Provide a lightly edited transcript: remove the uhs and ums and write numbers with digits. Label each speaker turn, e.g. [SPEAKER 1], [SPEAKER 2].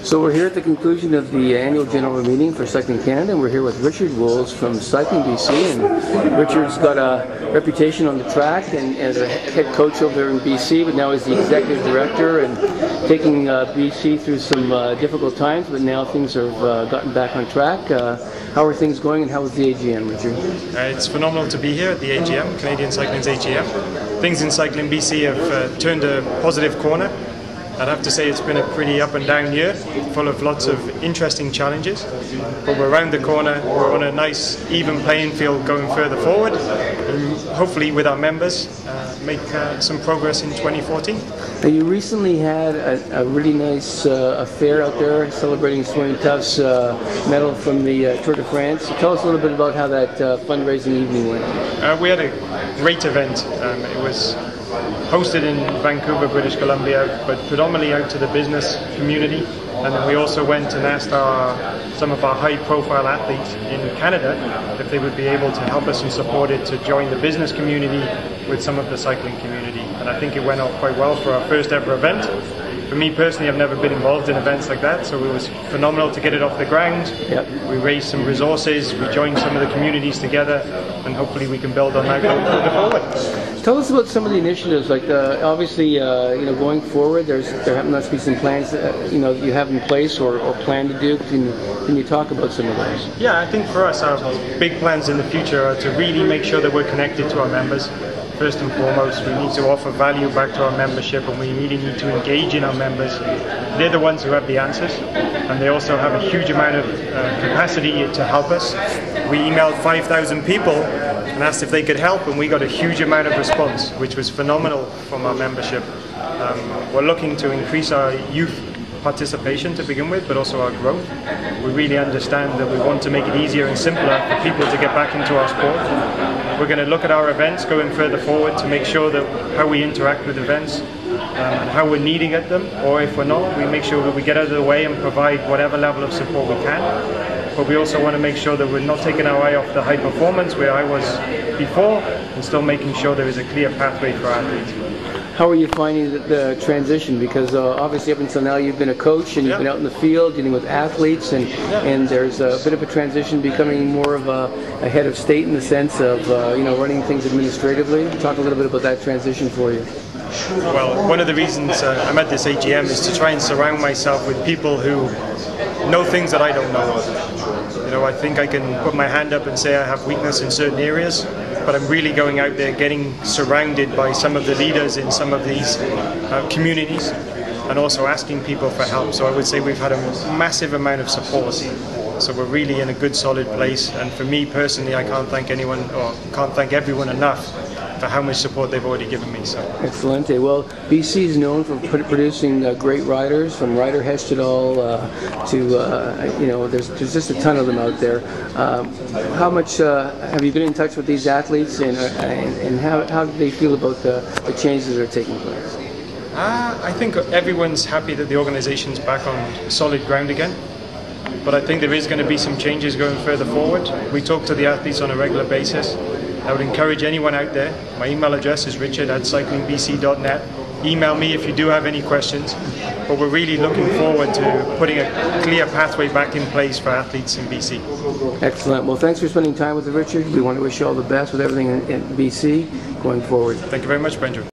[SPEAKER 1] So we're here at the conclusion of the annual general meeting for Cycling Canada, and we're here with Richard Wolves from Cycling BC. And Richard's got a reputation on the track and as a head coach over there in BC, but now he's the executive director and taking BC through some difficult times, but now things have gotten back on track. How are things going, and how was the AGM, Richard?
[SPEAKER 2] It's phenomenal to be here at the AGM, Canadian Cycling's AGM. Things in Cycling BC have turned a positive corner. I'd have to say it's been a pretty up and down year, full of lots of interesting challenges. But we're around the corner, we're on a nice even playing field going further forward, and hopefully with our members make some progress in 2014.
[SPEAKER 1] Now, you recently had a really nice affair out there celebrating Swimming Tough's medal from the Tour de France. So tell us a little bit about how that fundraising evening went.
[SPEAKER 2] We had a great event. It was hosted in Vancouver, British Columbia, but predominantly out to the business community. And then we also went and asked some of our high-profile athletes in Canada if they would be able to help us and support it to join the business community with some of the cycling community. And I think it went off quite well for our first ever event. For me personally, I've never been involved in events like that, so it was phenomenal to get it off the ground. Yep. We raised some resources, we joined some of the communities together, and hopefully we can build on that going forward.
[SPEAKER 1] Tell us about some of the initiatives, like obviously, going forward, there must be some plans that you have in place or plan to do. Can you talk about some of those?
[SPEAKER 2] Yeah, I think for us, our big plans in the future are to really make sure that we're connected to our members. First and foremost, we need to offer value back to our membership, and we really need to engage in our members. They're the ones who have the answers, and they also have a huge amount of capacity to help us. We emailed 5,000 people and asked if they could help, and we got a huge amount of response, which was phenomenal from our membership. We're looking to increase our youth participation to begin with, but also our growth. We really understand that we want to make it easier and simpler for people to get back into our sport. We're going to look at our events going further forward to make sure that how we interact with events and how we're needing at them, or if we're not, we make sure that we get out of the way and provide whatever level of support we can. But we also want to make sure that we're not taking our eye off the high performance where I was before, and still making sure there is a clear pathway for athletes.
[SPEAKER 1] How are you finding the transition? Because obviously up until now you've been a coach and you've been out in the field dealing with athletes, and there's a bit of a transition becoming more of a head of state in the sense of running things administratively. Talk a little bit about that transition for you.
[SPEAKER 2] Well, one of the reasons I'm at this AGM is to try and surround myself with people who know things that I don't know. I think I can put my hand up and say I have weakness in certain areas, but I'm really going out there getting surrounded by some of the leaders in some of these communities and also asking people for help. So I would say we've had a massive amount of support. So we're really in a good solid place, and for me personally, I can't thank anyone or can't thank everyone enough for how much support they've already given me. So
[SPEAKER 1] excellent. Well, BC is known for producing great riders, from Ryder Hesjedal to there's just a ton of them out there. How much have you been in touch with these athletes, and how do they feel about the changes that are taking place?
[SPEAKER 2] I think everyone's happy that the organization's back on solid ground again. But I think there is going to be some changes going further forward. We talk to the athletes on a regular basis. I would encourage anyone out there. My email address is richard@cyclingbc.net. Email me if you do have any questions. But we're really looking forward to putting a clear pathway back in place for athletes in BC.
[SPEAKER 1] Excellent. Well, thanks for spending time with us, Richard. We want to wish you all the best with everything in BC going forward.
[SPEAKER 2] Thank you very much, Benjamin.